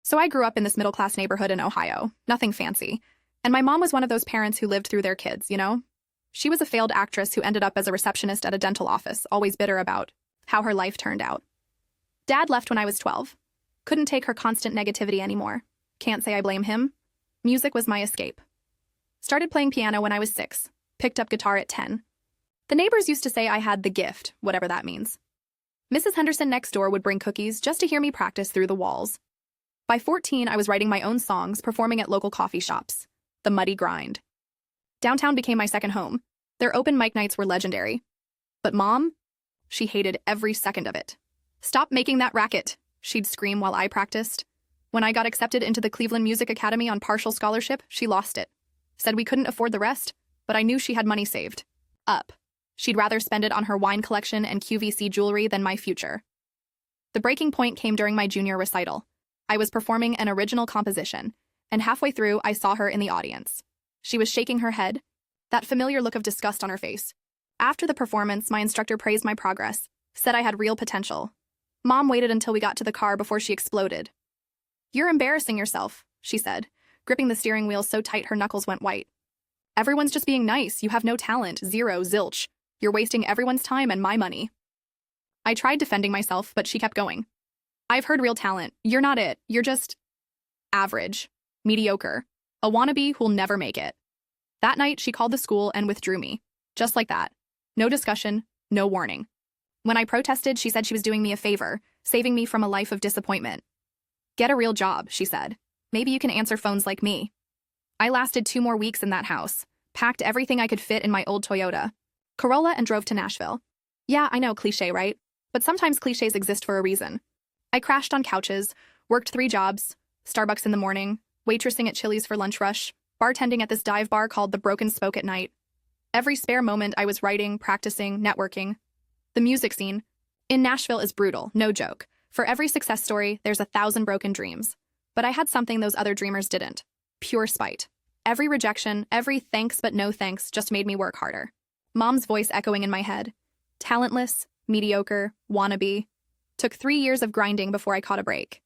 So I grew up in this middle-class neighborhood in Ohio, nothing fancy. And my mom was one of those parents who lived through their kids, you know? She was a failed actress who ended up as a receptionist at a dental office, always bitter about how her life turned out. Dad left when I was 12. Couldn't take her constant negativity anymore. Can't say I blame him. Music was my escape. Started playing piano when I was 6. Picked up guitar at 10. The neighbors used to say I had the gift, whatever that means. Mrs. Henderson next door would bring cookies just to hear me practice through the walls. By 14, I was writing my own songs, performing at local coffee shops. The muddy grind. Downtown became my second home. Their open mic nights were legendary. But Mom? She hated every second of it. "Stop making that racket," she'd scream while I practiced. When I got accepted into the Cleveland Music Academy on partial scholarship, she lost it. Said we couldn't afford the rest, but I knew she had money saved. Up. She'd rather spend it on her wine collection and QVC jewelry than my future. The breaking point came during my junior recital. I was performing an original composition, and halfway through, I saw her in the audience. She was shaking her head, that familiar look of disgust on her face. After the performance, my instructor praised my progress, said I had real potential. Mom waited until we got to the car before she exploded. "You're embarrassing yourself," she said, gripping the steering wheel so tight her knuckles went white. "Everyone's just being nice. You have no talent. Zero, zilch. You're wasting everyone's time and my money." I tried defending myself, but she kept going. "I've heard real talent. You're not it. You're just average, mediocre, a wannabe who'll never make it." That night, she called the school and withdrew me. Just like that. No discussion, no warning. When I protested, she said she was doing me a favor, saving me from a life of disappointment. "Get a real job," she said. "Maybe you can answer phones like me." I lasted 2 more weeks in that house, packed everything I could fit in my old Toyota Corolla and drove to Nashville. Yeah, I know, cliché, right? But sometimes clichés exist for a reason. I crashed on couches, worked 3 jobs, Starbucks in the morning, waitressing at Chili's for lunch rush, bartending at this dive bar called the Broken Spoke at night. Every spare moment I was writing, practicing, networking. The music scene in Nashville is brutal, no joke. For every success story, there's 1,000 broken dreams. But I had something those other dreamers didn't. Pure spite. Every rejection, every thanks but no thanks just made me work harder. Mom's voice echoing in my head. Talentless, mediocre, wannabe. Took 3 years of grinding before I caught a break.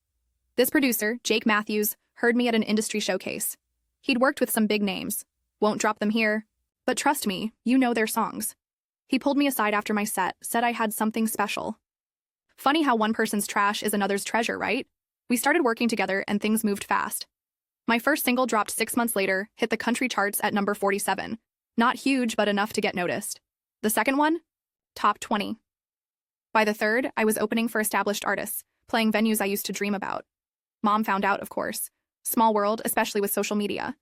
This producer, Jake Matthews, heard me at an industry showcase. He'd worked with some big names. Won't drop them here. But trust me, you know their songs. He pulled me aside after my set, said I had something special. Funny how one person's trash is another's treasure, right? We started working together and things moved fast. My first single dropped 6 months later, hit the country charts at number 47. Not huge, but enough to get noticed. The second one? Top 20. By the third, I was opening for established artists, playing venues I used to dream about. Mom found out, of course. Small world, especially with social media.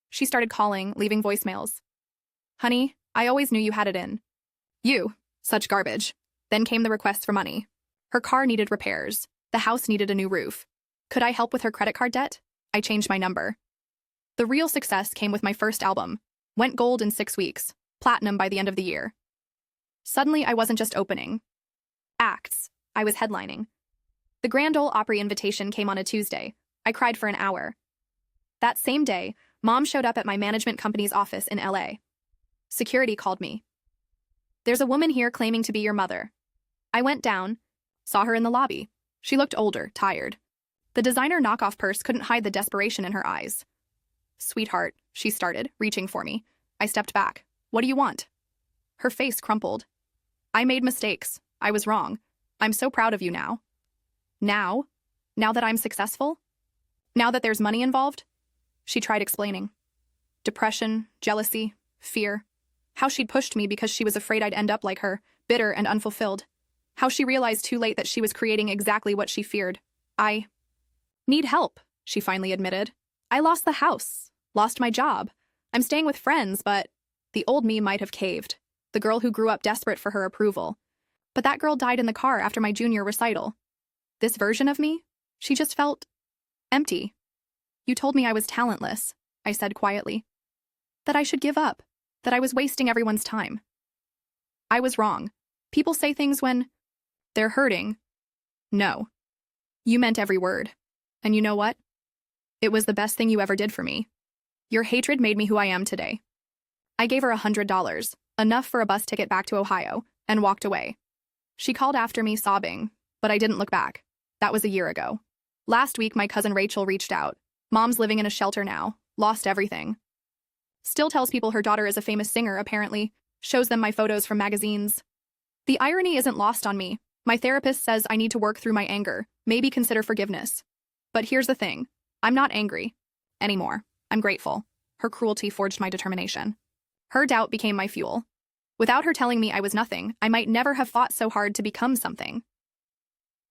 She started calling, leaving voicemails. "Honey, I always knew you had it in. You, such garbage." Then came the requests for money. Her car needed repairs. The house needed a new roof. Could I help with her credit card debt? I changed my number. The real success came with my first album. Went gold in 6 weeks. Platinum by the end of the year. Suddenly, I wasn't just opening acts. I was headlining. The Grand Ole Opry invitation came on a Tuesday. I cried for an hour. That same day, Mom showed up at my management company's office in LA. Security called me. "There's a woman here claiming to be your mother." I went down, saw her in the lobby. She looked older, tired. The designer knockoff purse couldn't hide the desperation in her eyes. "Sweetheart," she started, reaching for me. I stepped back. "What do you want?" Her face crumpled. "I made mistakes. I was wrong. I'm so proud of you now." Now? Now that I'm successful? Now that there's money involved? She tried explaining. Depression, jealousy, fear. How she'd pushed me because she was afraid I'd end up like her, bitter and unfulfilled. How she realized too late that she was creating exactly what she feared. "I need help," she finally admitted. "I lost the house, lost my job. I'm staying with friends, but..." The old me might have caved. The girl who grew up desperate for her approval. But that girl died in the car after my junior recital. This version of me? She just felt empty. "You told me I was talentless," I said quietly. "That I should give up. That I was wasting everyone's time." I was wrong. People say things when they're hurting. No. You meant every word. And you know what? It was the best thing you ever did for me. Your hatred made me who I am today. I gave her $100, enough for a bus ticket back to Ohio, and walked away. She called after me, sobbing, but I didn't look back. That was a year ago. Last week, my cousin Rachel reached out. Mom's living in a shelter now, lost everything. Still tells people her daughter is a famous singer, apparently. Shows them my photos from magazines. The irony isn't lost on me. My therapist says I need to work through my anger, maybe consider forgiveness. But here's the thing. I'm not angry. Anymore. I'm grateful. Her cruelty forged my determination. Her doubt became my fuel. Without her telling me I was nothing, I might never have fought so hard to become something.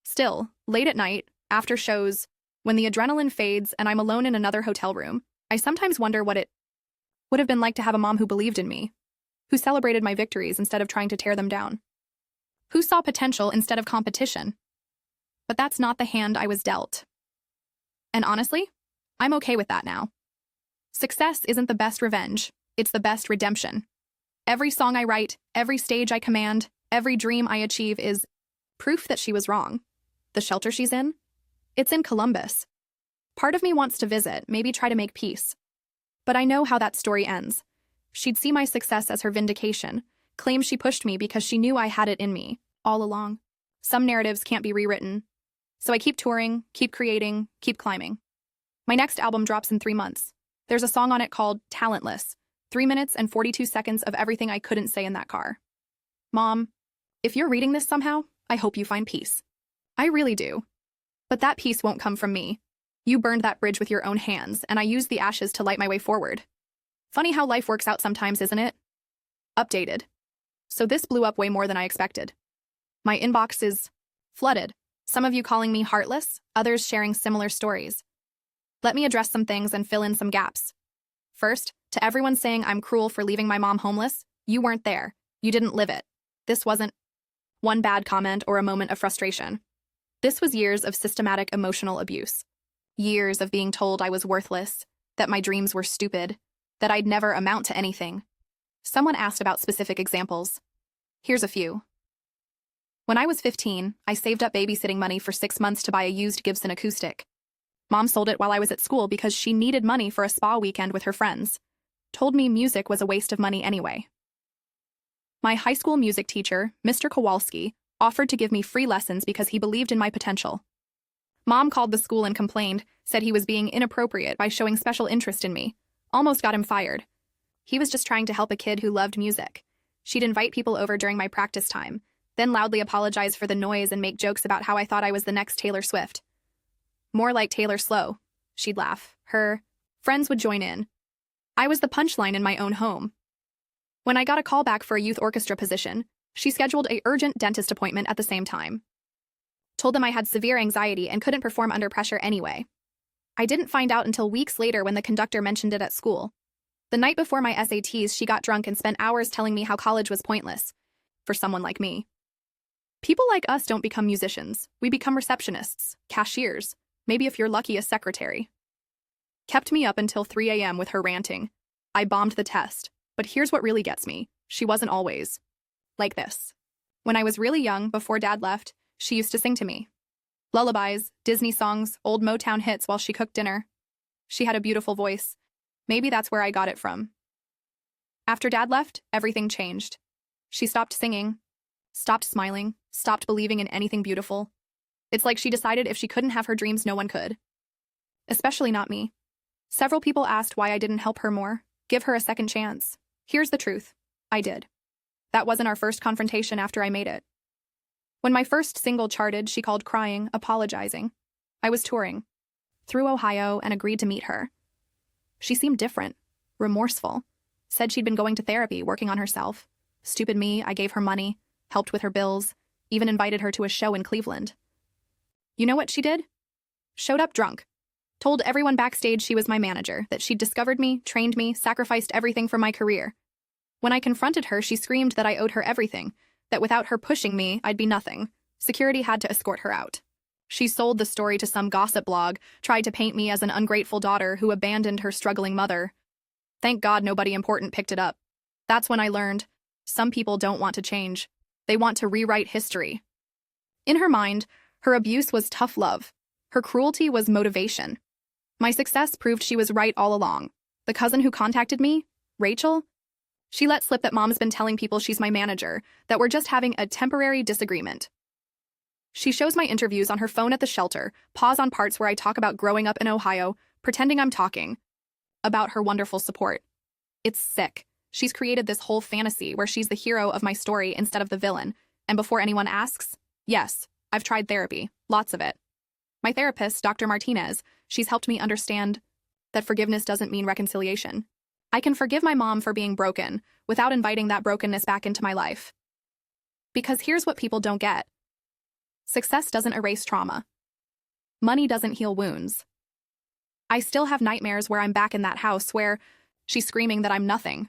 Still, late at night, after shows, when the adrenaline fades and I'm alone in another hotel room, I sometimes wonder what it would have been like to have a mom who believed in me, who celebrated my victories instead of trying to tear them down, who saw potential instead of competition. But that's not the hand I was dealt. And honestly, I'm okay with that now. Success isn't the best revenge, it's the best redemption. Every song I write, every stage I command, every dream I achieve is proof that she was wrong. The shelter she's in? It's in Columbus. Part of me wants to visit, maybe try to make peace. But I know how that story ends. She'd see my success as her vindication, claim she pushed me because she knew I had it in me, all along. Some narratives can't be rewritten. So I keep touring, keep creating, keep climbing. My next album drops in 3 months. There's a song on it called Talentless, 3 minutes and 42 seconds of everything I couldn't say in that car. Mom, if you're reading this somehow, I hope you find peace. I really do. But that peace won't come from me. You burned that bridge with your own hands, and I used the ashes to light my way forward. Funny how life works out sometimes, isn't it? Updated. So this blew up way more than I expected. My inbox is flooded. Some of you calling me heartless, others sharing similar stories. Let me address some things and fill in some gaps. First, to everyone saying I'm cruel for leaving my mom homeless, you weren't there. You didn't live it. This wasn't one bad comment or a moment of frustration. This was years of systematic emotional abuse. Years of being told I was worthless, that my dreams were stupid, that I'd never amount to anything. Someone asked about specific examples. Here's a few. When I was 15, I saved up babysitting money for 6 months to buy a used Gibson acoustic. Mom sold it while I was at school because she needed money for a spa weekend with her friends. Told me music was a waste of money anyway. My high school music teacher, Mr. Kowalski, offered to give me free lessons because he believed in my potential. Mom called the school and complained, said he was being inappropriate by showing special interest in me. Almost got him fired. He was just trying to help a kid who loved music. She'd invite people over during my practice time, then loudly apologize for the noise and make jokes about how I thought I was the next Taylor Swift. More like Taylor Slow. She'd laugh. Her friends would join in. I was the punchline in my own home. When I got a call back for a youth orchestra position, she scheduled an urgent dentist appointment at the same time. Told them I had severe anxiety and couldn't perform under pressure anyway. I didn't find out until weeks later when the conductor mentioned it at school. The night before my SATs, she got drunk and spent hours telling me how college was pointless. For someone like me. People like us don't become musicians. We become receptionists, cashiers, maybe if you're lucky, a secretary. Kept me up until 3 a.m. with her ranting. I bombed the test, but here's what really gets me. She wasn't always like this. When I was really young, before Dad left, she used to sing to me. Lullabies, Disney songs, old Motown hits while she cooked dinner. She had a beautiful voice. Maybe that's where I got it from. After Dad left, everything changed. She stopped singing, stopped smiling, stopped believing in anything beautiful. It's like she decided if she couldn't have her dreams, no one could. Especially not me. Several people asked why I didn't help her more, give her a second chance. Here's the truth. I did. That wasn't our first confrontation after I made it. When my first single charted, she called crying, apologizing. I was touring through Ohio and agreed to meet her. She seemed different, remorseful, said she'd been going to therapy, working on herself. Stupid me, I gave her money, helped with her bills, even invited her to a show in Cleveland. You know what she did? Showed up drunk. Told everyone backstage she was my manager, that she'd discovered me, trained me, sacrificed everything for my career. When I confronted her, she screamed that I owed her everything, that without her pushing me, I'd be nothing. Security had to escort her out. She sold the story to some gossip blog, tried to paint me as an ungrateful daughter who abandoned her struggling mother. Thank God nobody important picked it up. That's when I learned, some people don't want to change. They want to rewrite history. In her mind, her abuse was tough love. Her cruelty was motivation. My success proved she was right all along. The cousin who contacted me, Rachel, she let slip that Mom's been telling people she's my manager, that we're just having a temporary disagreement. She shows my interviews on her phone at the shelter, pause on parts where I talk about growing up in Ohio, pretending I'm talking about her wonderful support. It's sick. She's created this whole fantasy where she's the hero of my story instead of the villain, and before anyone asks, yes, I've tried therapy, lots of it. My therapist, Dr. Martinez, she's helped me understand that forgiveness doesn't mean reconciliation. I can forgive my mom for being broken without inviting that brokenness back into my life. Because here's what people don't get. Success doesn't erase trauma. Money doesn't heal wounds. I still have nightmares where I'm back in that house where she's screaming that I'm nothing.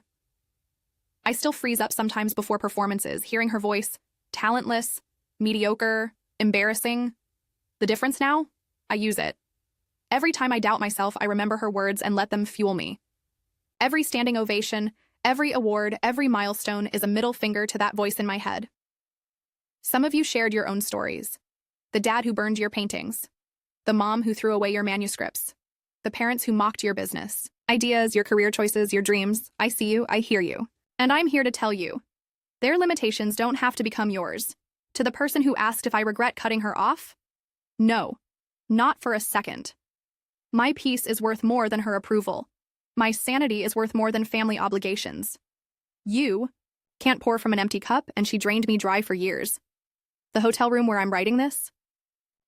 I still freeze up sometimes before performances, hearing her voice, talentless, mediocre, embarrassing. The difference now? I use it. Every time I doubt myself, I remember her words and let them fuel me. Every standing ovation, every award, every milestone is a middle finger to that voice in my head. Some of you shared your own stories. The dad who burned your paintings. The mom who threw away your manuscripts. The parents who mocked your business. Ideas, your career choices, your dreams. I see you, I hear you. And I'm here to tell you. Their limitations don't have to become yours. To the person who asked if I regret cutting her off? No, not for a second. My peace is worth more than her approval. My sanity is worth more than family obligations. You can't pour from an empty cup, and she drained me dry for years. The hotel room where I'm writing this?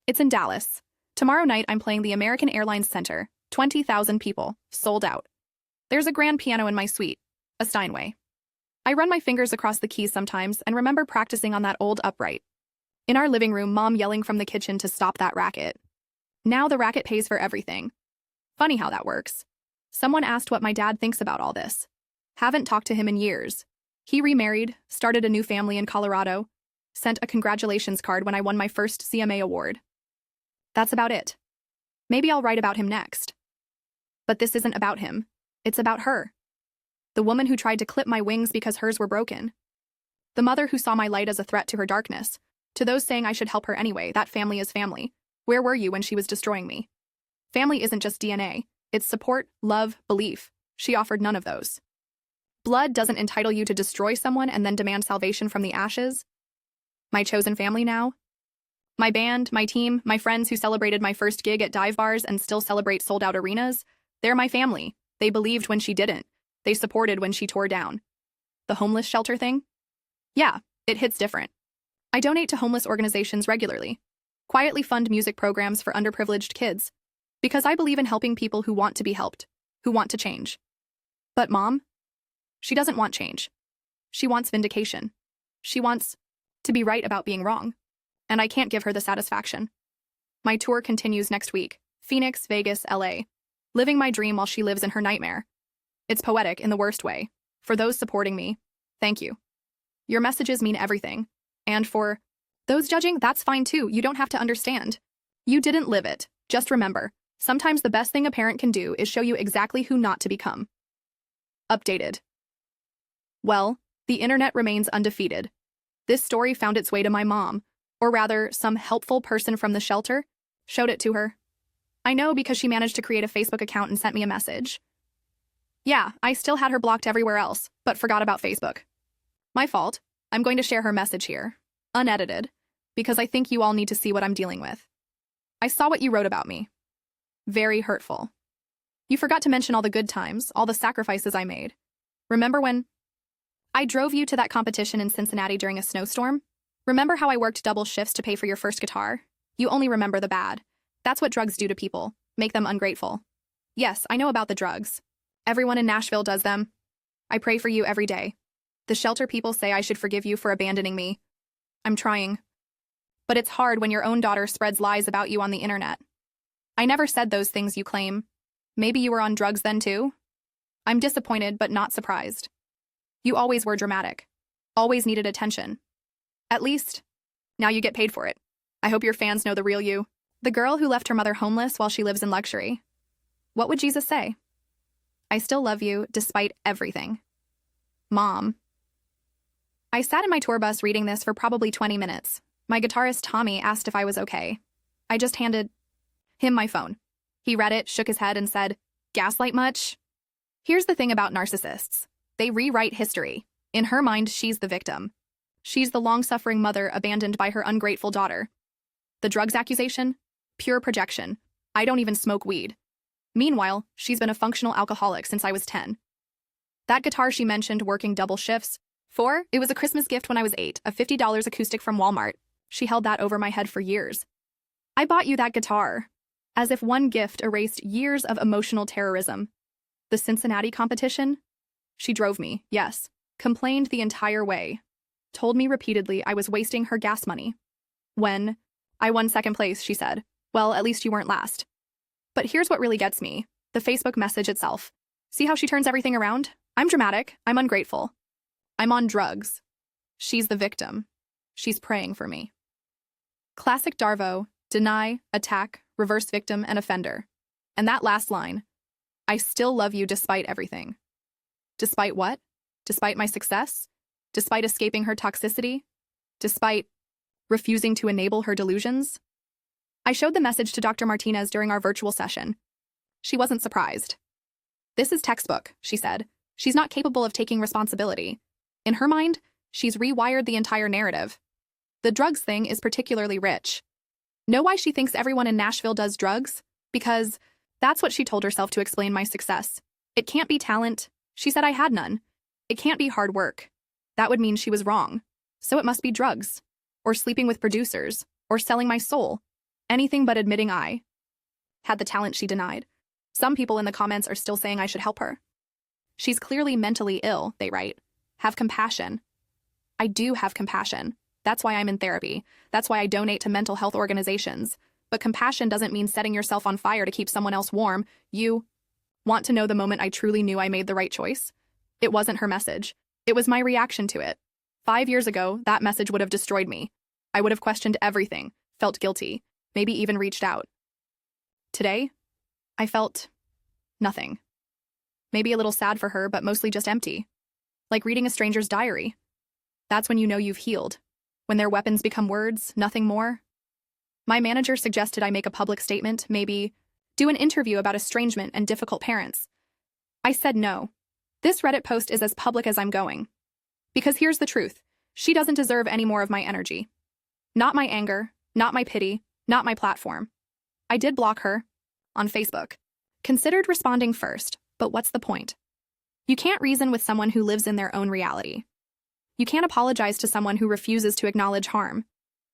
It's in Dallas. Tomorrow night I'm playing the American Airlines Center, 20,000 people, sold out. There's a grand piano in my suite, a Steinway. I run my fingers across the keys sometimes and remember practicing on that old upright. In our living room, Mom yelling from the kitchen to stop that racket. Now the racket pays for everything. Funny how that works. Someone asked what my dad thinks about all this. Haven't talked to him in years. He remarried, started a new family in Colorado, sent a congratulations card when I won my first CMA award. That's about it. Maybe I'll write about him next. But this isn't about him. It's about her. The woman who tried to clip my wings because hers were broken. The mother who saw my light as a threat to her darkness. To those saying I should help her anyway, that family is family. Where were you when she was destroying me? Family isn't just DNA. It's support, love, belief. She offered none of those. Blood doesn't entitle you to destroy someone and then demand salvation from the ashes. My chosen family now? My band, my team, my friends who celebrated my first gig at dive bars and still celebrate sold-out arenas, they're my family. They believed when she didn't. They supported when she tore down. The homeless shelter thing? Yeah, it hits different. I donate to homeless organizations regularly. Quietly fund music programs for underprivileged kids. Because I believe in helping people who want to be helped, who want to change. But Mom? She doesn't want change. She wants vindication. She wants to be right about being wrong. And I can't give her the satisfaction. My tour continues next week. Phoenix, Vegas, LA. Living my dream while she lives in her nightmare. It's poetic in the worst way. For those supporting me, thank you. Your messages mean everything. And for those judging, that's fine too. You don't have to understand. You didn't live it. Just remember, sometimes the best thing a parent can do is show you exactly who not to become. Updated. Well, the internet remains undefeated. This story found its way to my mom, or rather, some helpful person from the shelter showed it to her. I know because she managed to create a Facebook account and sent me a message. Yeah, I still had her blocked everywhere else, but forgot about Facebook. My fault. I'm going to share her message here, unedited, because I think you all need to see what I'm dealing with. I saw what you wrote about me. Very hurtful. You forgot to mention all the good times, all the sacrifices I made. Remember when I drove you to that competition in Cincinnati during a snowstorm? Remember how I worked double shifts to pay for your first guitar? You only remember the bad. That's what drugs do to people, make them ungrateful. Yes, I know about the drugs. Everyone in Nashville does them. I pray for you every day. The shelter people say I should forgive you for abandoning me. I'm trying. But it's hard when your own daughter spreads lies about you on the internet. I never said those things you claim. Maybe you were on drugs then too? I'm disappointed but not surprised. You always were dramatic. Always needed attention. At least, now you get paid for it. I hope your fans know the real you. The girl who left her mother homeless while she lives in luxury. What would Jesus say? I still love you despite everything. Mom. I sat in my tour bus reading this for probably 20 minutes. My guitarist Tommy asked if I was okay. I just handed him my phone. He read it, shook his head, and said, "Gaslight much?" Here's the thing about narcissists. They rewrite history. In her mind, she's the victim. She's the long-suffering mother abandoned by her ungrateful daughter. The drugs accusation? Pure projection. I don't even smoke weed. Meanwhile, she's been a functional alcoholic since I was 10. That guitar she mentioned working double shifts for, it was a Christmas gift when I was 8, a $50 acoustic from Walmart. She held that over my head for years. I bought you that guitar. As if one gift erased years of emotional terrorism. The Cincinnati competition? She drove me, yes. Complained the entire way. Told me repeatedly I was wasting her gas money. When I won second place, she said, well, at least you weren't last. But here's what really gets me. The Facebook message itself. See how she turns everything around? I'm dramatic. I'm ungrateful. I'm on drugs. She's the victim. She's praying for me. Classic Darvo, deny, attack, reverse victim, and offender. And that last line, I still love you despite everything. Despite what? Despite my success? Despite escaping her toxicity? Despite refusing to enable her delusions? I showed the message to Dr. Martinez during our virtual session. She wasn't surprised. This is textbook, she said. She's not capable of taking responsibility. In her mind, she's rewired the entire narrative. The drugs thing is particularly rich. Know why she thinks everyone in Nashville does drugs? Because that's what she told herself to explain my success. It can't be talent. She said I had none. It can't be hard work. That would mean she was wrong. So it must be drugs. Or sleeping with producers. Or selling my soul. Anything but admitting I had the talent she denied. Some people in the comments are still saying I should help her. She's clearly mentally ill, they write. Have compassion. I do have compassion. That's why I'm in therapy. That's why I donate to mental health organizations. But compassion doesn't mean setting yourself on fire to keep someone else warm. You want to know the moment I truly knew I made the right choice? It wasn't her message. It was my reaction to it. 5 years ago, that message would have destroyed me. I would have questioned everything, felt guilty, maybe even reached out. Today, I felt nothing. Maybe a little sad for her, but mostly just empty. Like reading a stranger's diary. That's when you know you've healed. When their weapons become words, nothing more. My manager suggested I make a public statement, maybe do an interview about estrangement and difficult parents. I said no. This Reddit post is as public as I'm going. Because here's the truth. She doesn't deserve any more of my energy. Not my anger, not my pity, not my platform. I did block her on Facebook. Considered responding first, but what's the point? You can't reason with someone who lives in their own reality. You can't apologize to someone who refuses to acknowledge harm.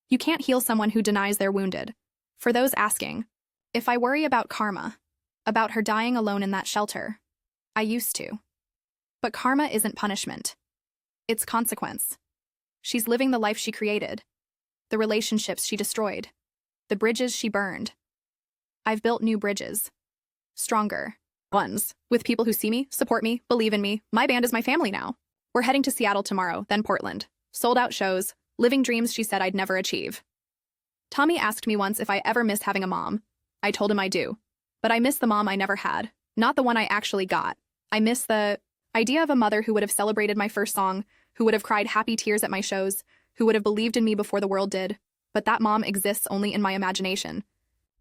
You can't heal someone who denies they're wounded. For those asking, if I worry about karma, about her dying alone in that shelter, I used to. But karma isn't punishment. It's consequence. She's living the life she created, the relationships she destroyed, the bridges she burned. I've built new bridges. Stronger ones, with people who see me, support me, believe in me. My band is my family now. We're heading to Seattle tomorrow, then Portland. Sold out shows, living dreams she said I'd never achieve. Tommy asked me once if I ever miss having a mom. I told him I do. But I miss the mom I never had, not the one I actually got. I miss the idea of a mother who would have celebrated my first song, who would have cried happy tears at my shows, who would have believed in me before the world did. But that mom exists only in my imagination.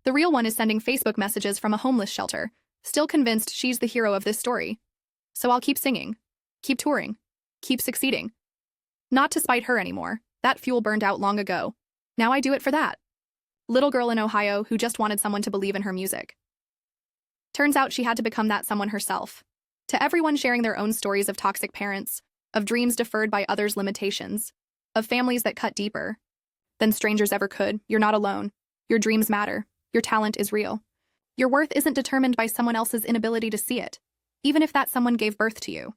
The real one is sending Facebook messages from a homeless shelter, still convinced she's the hero of this story. So I'll keep singing, keep touring, keep succeeding. Not to spite her anymore. That fuel burned out long ago. Now I do it for that little girl in Ohio who just wanted someone to believe in her music. Turns out she had to become that someone herself. To everyone sharing their own stories of toxic parents, of dreams deferred by others' limitations, of families that cut deeper than strangers ever could, you're not alone. Your dreams matter. Your talent is real. Your worth isn't determined by someone else's inability to see it, even if that someone gave birth to you.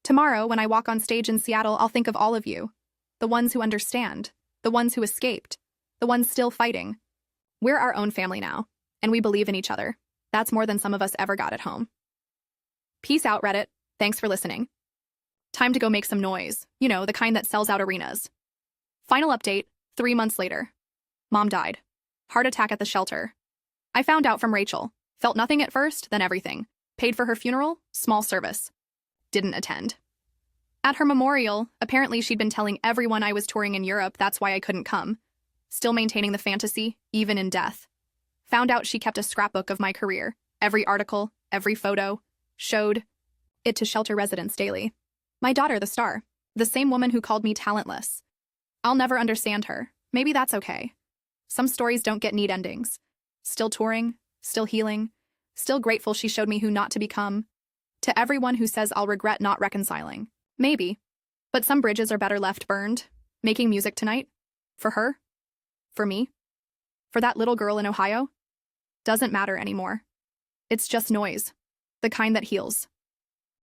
Tomorrow, when I walk on stage in Seattle, I'll think of all of you. The ones who understand. The ones who escaped. The ones still fighting. We're our own family now, and we believe in each other. That's more than some of us ever got at home. Peace out, Reddit. Thanks for listening. Time to go make some noise. You know, the kind that sells out arenas. Final update, 3 months later. Mom died. Heart attack at the shelter. I found out from Rachel. Felt nothing at first, then everything. Paid for her funeral, small service. Didn't attend. At her memorial, apparently she'd been telling everyone I was touring in Europe, that's why I couldn't come. Still maintaining the fantasy, even in death. Found out she kept a scrapbook of my career. Every article, every photo. Showed it to shelter residents daily. My daughter, the star. The same woman who called me talentless. I'll never understand her. Maybe that's okay. Some stories don't get neat endings. Still touring, still healing, still grateful she showed me who not to become. To everyone who says I'll regret not reconciling. Maybe. But some bridges are better left burned. Making music tonight? For her? For me? For that little girl in Ohio? Doesn't matter anymore. It's just noise. The kind that heals.